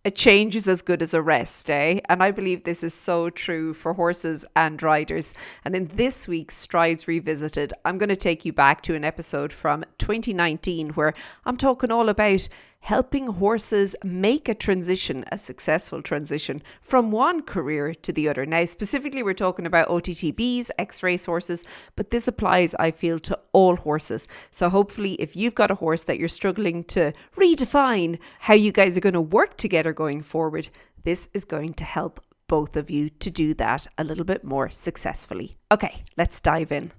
A change is as good as a rest, eh? And I believe this is so true for horses and riders. And in this week's Strides Revisited, I'm going to take you back to an episode from 2019 where I'm talking all about helping horses make a transition, a successful transition from one career to the other. Now, specifically, we're talking about OTTBs, ex-racehorses, but this applies, I feel, to all horses. So hopefully, if you've got a horse that you're struggling to redefine how you guys are going to work together going forward, this is going to help both of you to do that a little bit more successfully. Okay, let's dive in.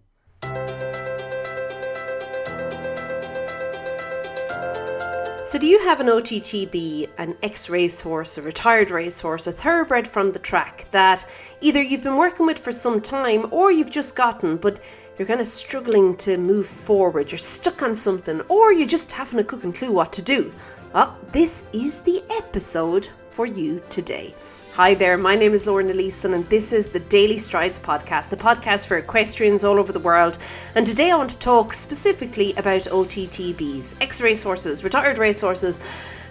So do you have an OTTB, an ex-racehorse, a retired racehorse, a thoroughbred from the track that either you've been working with for some time or you've just gotten, but you're kind of struggling to move forward, you're stuck on something, or you just haven't a cooking clue what to do? Well, this is the episode for you today. Hi there, my name is Lauren Elison and this is the Daily Strides podcast, the podcast for equestrians all over the world. And today I want to talk specifically about OTTBs, ex-racehorses, retired racehorses,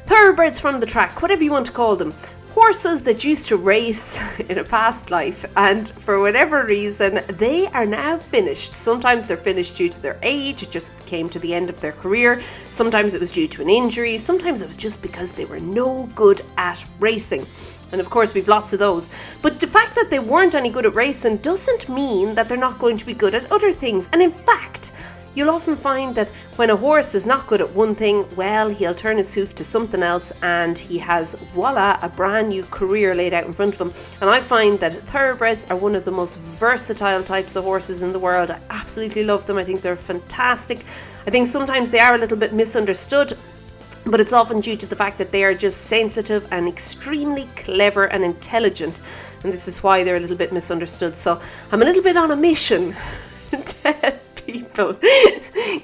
thoroughbreds from the track, whatever you want to call them. Horses that used to race in a past life and for whatever reason they are now finished. Sometimes they're finished due to their age, it just came to the end of their career. Sometimes it was due to an injury, sometimes it was just because they were no good at racing. And of course we've lots of those. But the fact that they weren't any good at racing doesn't mean that they're not going to be good at other things. And in fact, you'll often find that when a horse is not good at one thing, well, he'll turn his hoof to something else and he has, voila, a brand new career laid out in front of him. And I find that thoroughbreds are one of the most versatile types of horses in the world. I absolutely love them. I think they're fantastic. I think sometimes they are a little bit misunderstood, but it's often due to the fact that they are just sensitive and extremely clever and intelligent. And this is why they're a little bit misunderstood. So I'm a little bit on a mission to help people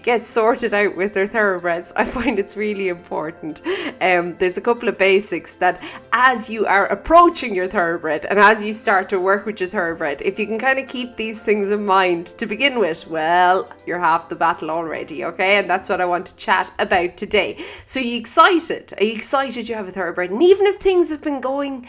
get sorted out with their thoroughbreds. I find it's really important. There's a couple of basics that as you are approaching your thoroughbred and as you start to work with your thoroughbred, if you can kind of keep these things in mind to begin with, well, you're half the battle already, okay? And that's what I want to chat about today. So are you excited? Are you excited you have a thoroughbred? And even if things have been going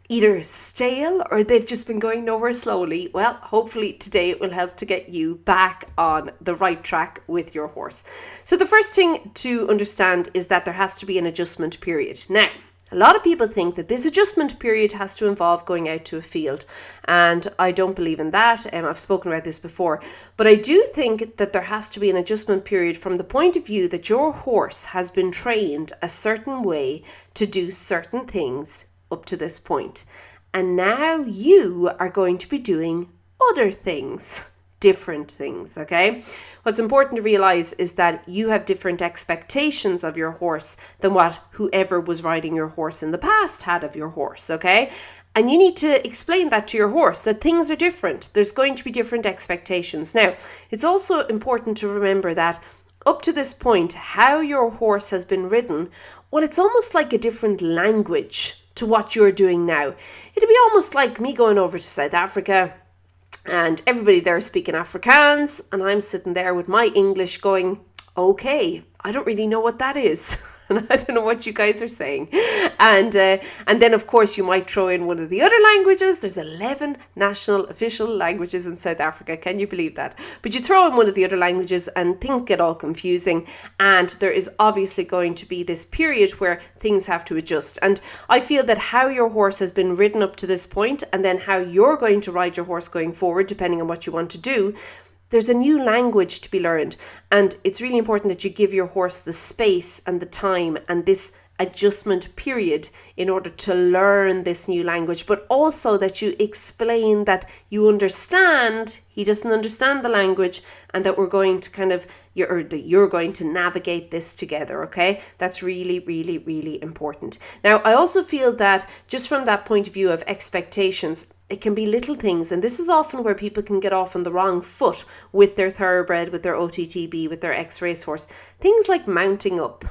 either stale or they've just been going nowhere slowly, well, hopefully today it will help to get you back on the right track with your horse. So the first thing to understand is that there has to be an adjustment period. Now, a lot of people think that this adjustment period has to involve going out to a field, and I don't believe in that. I've spoken about this before, but I do think that there has to be an adjustment period from the point of view that your horse has been trained a certain way to do certain things up to this point. And now you are going to be doing other things, different things, okay? What's important to realize is that you have different expectations of your horse than what whoever was riding your horse in the past had of your horse, okay? And you need to explain that to your horse, that things are different. There's going to be different expectations. Now, it's also important to remember that up to this point, how your horse has been ridden, well, it's almost like a different language to what you're doing now. It'd be almost like me going over to South Africa and everybody there speaking Afrikaans and I'm sitting there with my English going, okay, I don't really know what that is. And I don't know what you guys are saying. And then, of course, you might throw in one of the other languages. There's 11 national official languages in South Africa. Can you believe that? But you throw in one of the other languages and things get all confusing. And there is obviously going to be this period where things have to adjust. And I feel that how your horse has been ridden up to this point and then how you're going to ride your horse going forward, depending on what you want to do, there's a new language to be learned, and it's really important that you give your horse the space and the time and this adjustment period in order to learn this new language, but also that you explain that you understand he doesn't understand the language and that we're going to you're going to navigate this together, okay? That's really, really, really important. Now, I also feel that just from that point of view of expectations, it can be little things, and this is often where people can get off on the wrong foot with their thoroughbred, with their OTTB, with their ex-racehorse. Things like mounting up.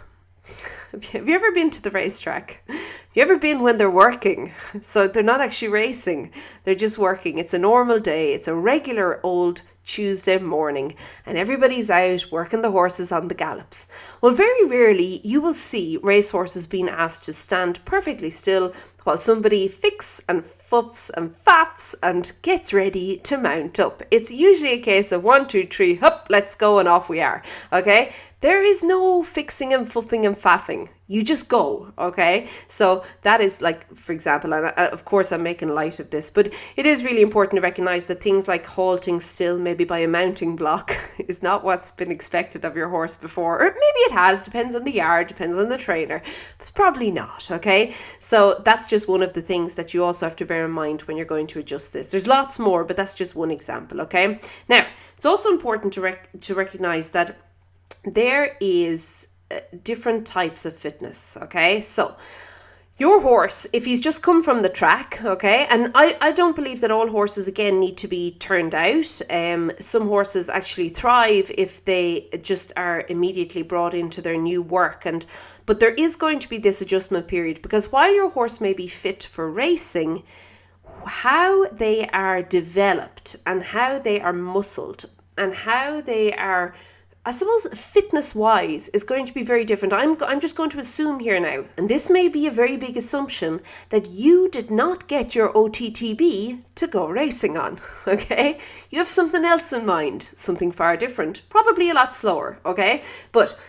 Have you ever been to the racetrack? Have you ever been when they're working? So they're not actually racing, they're just working. It's a normal day. It's a regular old Tuesday morning and everybody's out working the horses on the gallops. Well, very rarely you will see racehorses being asked to stand perfectly still while somebody ficks and fuffs and faffs and gets ready to mount up. It's usually a case of 1, 2, 3, hup, let's go, and off we are. Okay? There is no fixing and fuffing and faffing. You just go, okay? So that is like, for example, and of course I'm making light of this, but it is really important to recognize that things like halting still, maybe by a mounting block, is not what's been expected of your horse before. Or maybe it has, depends on the yard, depends on the trainer, but probably not, okay? So that's just one of the things that you also have to bear in mind when you're going to adjust this. There's lots more, but that's just one example, okay? Now, it's also important to recognize that there is different types of fitness, okay? So your horse, if he's just come from the track, okay, and I don't believe that all horses, again, need to be turned out. Some horses actually thrive if they just are immediately brought into their new work, but there is going to be this adjustment period, because while your horse may be fit for racing, how they are developed and how they are muscled and how they are, I suppose, fitness-wise, is going to be very different. I'm just going to assume here now, and this may be a very big assumption, that you did not get your OTTB to go racing on, okay? You have something else in mind, something far different, probably a lot slower, okay? But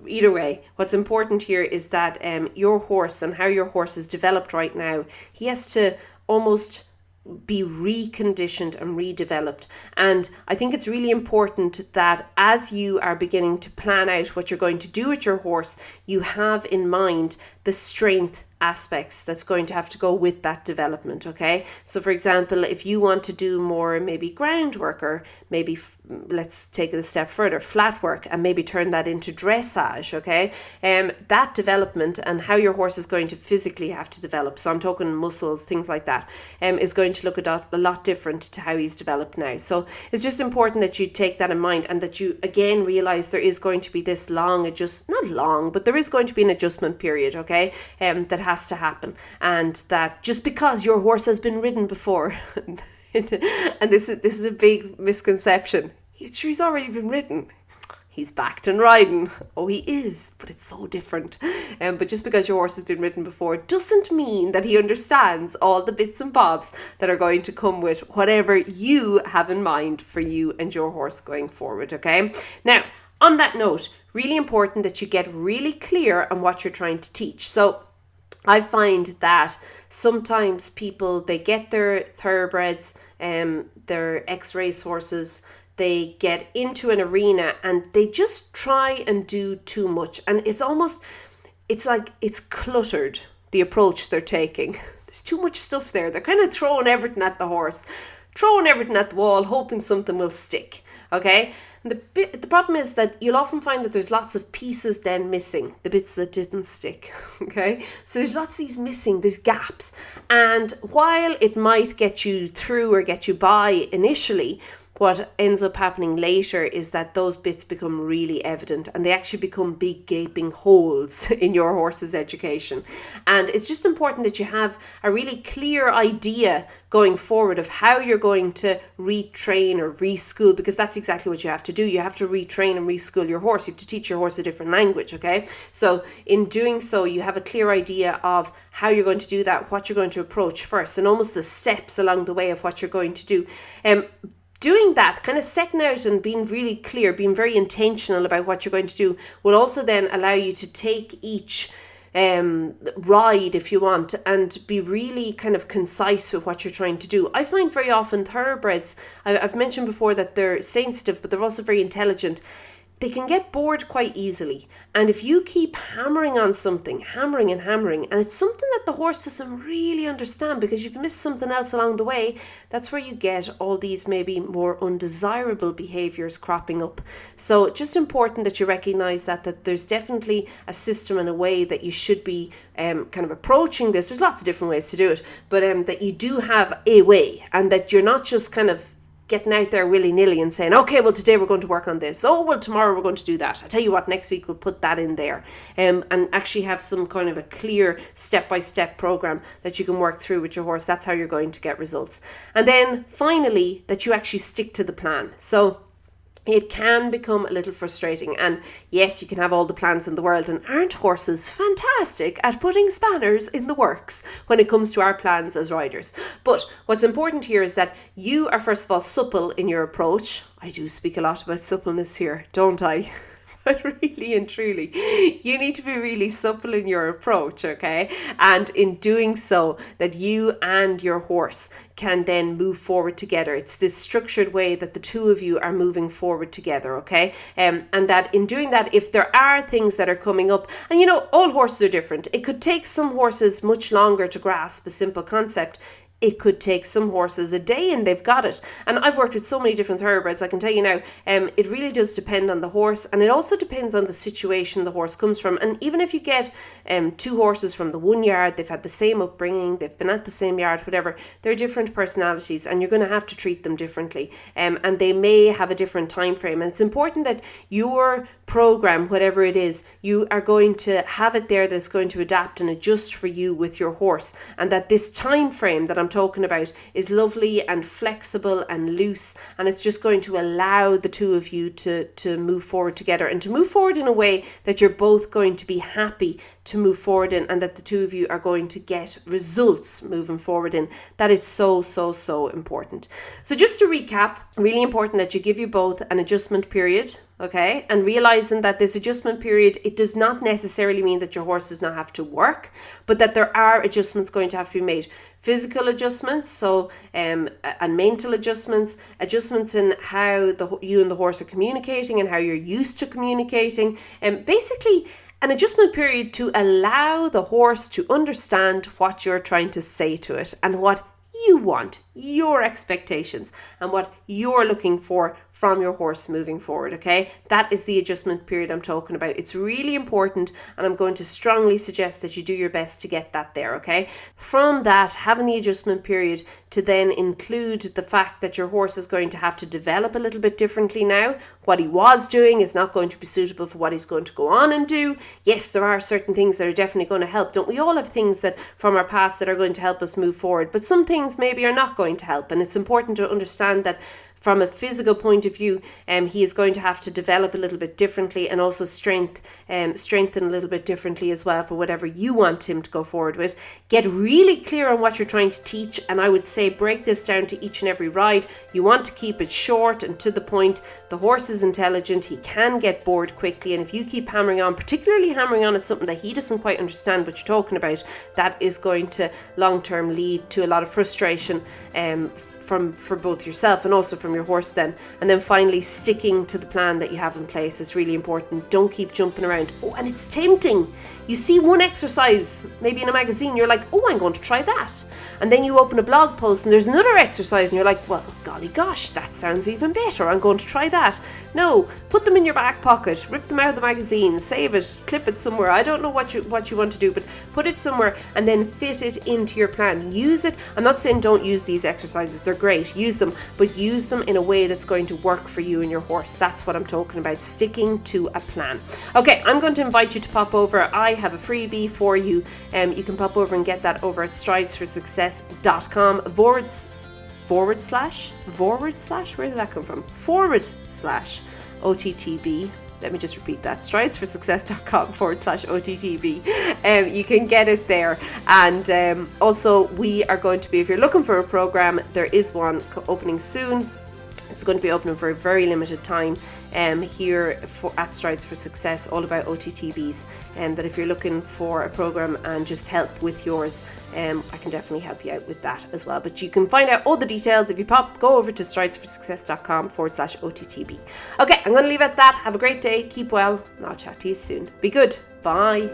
either way, what's important here is that your horse and how your horse is developed right now, he has to almost be reconditioned and redeveloped. And I think it's really important that as you are beginning to plan out what you're going to do with your horse, you have in mind the strength aspects that's going to have to go with that development, okay? So for example, if you want to do more maybe groundwork, or maybe let's take it a step further, flat work, and maybe turn that into dressage, okay? That development and how your horse is going to physically have to develop, so I'm talking muscles, things like that, is going to look a lot different to how he's developed now. So it's just important that you take that in mind, and that you again realize there is going to be this not long, but there is going to be an adjustment period, okay? That has to happen, and that just because your horse has been ridden before, and this is a big misconception. He's already been ridden. He's backed and riding. Oh, he is, but it's so different. But just because your horse has been ridden before doesn't mean that he understands all the bits and bobs that are going to come with whatever you have in mind for you and your horse going forward, okay? Now, on that note, really important that you get really clear on what you're trying to teach. So I find that sometimes people, they get their thoroughbreds, their ex-racehorses, they get into an arena and they just try and do too much. And it's like it's cluttered, the approach they're taking. There's too much stuff there. They're kind of throwing everything at the horse, throwing everything at the wall, hoping something will stick, okay? The problem is that you'll often find that there's lots of pieces then missing, the bits that didn't stick, okay? So there's lots of these missing, there's gaps. And while it might get you through or get you by initially, what ends up happening later is that those bits become really evident, and they actually become big gaping holes in your horse's education. And it's just important that you have a really clear idea going forward of how you're going to retrain or reschool, because that's exactly what you have to do. You have to retrain and reschool your horse. You have to teach your horse a different language, okay? So in doing so, you have a clear idea of how you're going to do that, what you're going to approach first, and almost the steps along the way of what you're going to do. Doing that, kind of setting out and being really clear, being very intentional about what you're going to do, will also then allow you to take each ride, if you want, and be really kind of concise with what you're trying to do. I find very often thoroughbreds, I've mentioned before that they're sensitive, but they're also very intelligent. They can get bored quite easily. And if you keep hammering on something, hammering, and it's something that the horse doesn't really understand because you've missed something else along the way, that's where you get all these maybe more undesirable behaviors cropping up. So just important that you recognize that there's definitely a system and a way that you should be kind of approaching this. There's lots of different ways to do it, but that you do have a way, and that you're not just kind of getting out there willy-nilly and saying, okay, well, today we're going to work on this. Oh, well, tomorrow we're going to do that. I tell you what, next week we'll put that in there. And actually have some kind of a clear step-by-step program that you can work through with your horse. That's how you're going to get results. And then finally, that you actually stick to the plan. So it can become a little frustrating, and yes, you can have all the plans in the world, and aren't horses fantastic at putting spanners in the works when it comes to our plans as riders? But what's important here is that you are first of all supple in your approach. I do speak a lot about suppleness here, don't I? But really and truly, you need to be really supple in your approach, okay? And in doing so, that you and your horse can then move forward together. It's this structured way that the two of you are moving forward together, okay? And that in doing that, if there are things that are coming up, and you know, all horses are different. It could take some horses much longer to grasp a simple concept. It could take some horses a day and they've got it. And I've worked with so many different thoroughbreds, I can tell you now, it really does depend on the horse, and it also depends on the situation the horse comes from. And even if you get two horses from the one yard, they've had the same upbringing, they've been at the same yard, whatever, they're different personalities and you're going to have to treat them differently. And they may have a different time frame. And it's important that your program, whatever it is, you are going to have it there that's going to adapt and adjust for you with your horse, and that this time frame that I'm talking about is lovely and flexible and loose, and it's just going to allow the two of you to move forward together, and to move forward in a way that you're both going to be happy to move forward in, and that the two of you are going to get results moving forward in. That is so important. So just to recap, really important that you give you both an adjustment period, okay? And realizing that this adjustment period, it does not necessarily mean that your horse does not have to work, but that there are adjustments going to have to be made. Physical adjustments, so and mental adjustments in how you and the horse are communicating and how you're used to communicating, and basically an adjustment period to allow the horse to understand what you're trying to say to it and what you want, your expectations, and what you're looking for from your horse moving forward, okay? That is the adjustment period I'm talking about. It's really important, and I'm going to strongly suggest that you do your best to get that there, okay? From that, having the adjustment period to then include the fact that your horse is going to have to develop a little bit differently now. What he was doing is not going to be suitable for what he's going to go on and do. Yes, there are certain things that are definitely going to help. Don't we all have things that from our past that are going to help us move forward? But some things maybe are not going to help, and it's important to understand that from a physical point of view, he is going to have to develop a little bit differently, and also strengthen a little bit differently as well for whatever you want him to go forward with. Get really clear on what you're trying to teach, and I would say break this down to each and every ride. You want to keep it short and to the point. The horse is intelligent, he can get bored quickly, and if you keep hammering on, particularly hammering on at something that he doesn't quite understand what you're talking about, that is going to long-term lead to a lot of frustration for both yourself and also from your horse then. And then finally, sticking to the plan that you have in place is really important. Don't keep jumping around. Oh, and it's tempting. You see one exercise, maybe in a magazine, you're like, oh, I'm going to try that. And then you open a blog post and there's another exercise and you're like, well, golly gosh, that sounds even better. I'm going to try that. No, put them in your back pocket, rip them out of the magazine, save it, clip it somewhere. I don't know what you want to do, but put it somewhere and then fit it into your plan. Use it. I'm not saying don't use these exercises. They're great. Use them, but use them in a way that's going to work for you and your horse. That's what I'm talking about, sticking to a plan. Okay, I'm going to invite you to pop over. I have a freebie for you. You can pop over and get that over at stridesforsuccess.com forward slash, where did that come from? /OTTB. Let me just repeat that, stridesforsuccess.com /OTTB. You can get it there. And also we are going to be, if you're looking for a program, there is one opening soon. It's going to be opening for a very limited time here at Strides for Success, all about OTTBs. That if you're looking for a program and just help with yours, I can definitely help you out with that as well. But you can find out all the details if you go over to stridesforsuccess.com /OTTB. Okay, I'm going to leave it at that. Have a great day. Keep well. And I'll chat to you soon. Be good. Bye.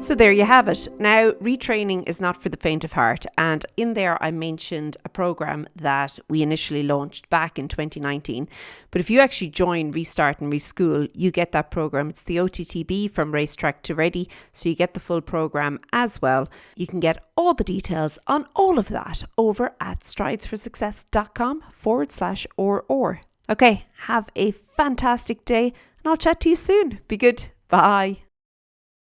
So there you have it. Now, retraining is not for the faint of heart, and in there I mentioned a program that we initially launched back in 2019. But if you actually join Restart and Reschool, you get that program. It's the OTTB, From Racetrack to Ready, so you get the full program as well. You can get all the details on all of that over at stridesforsuccess.com/or. Okay, have a fantastic day, and I'll chat to you soon. Be good. Bye.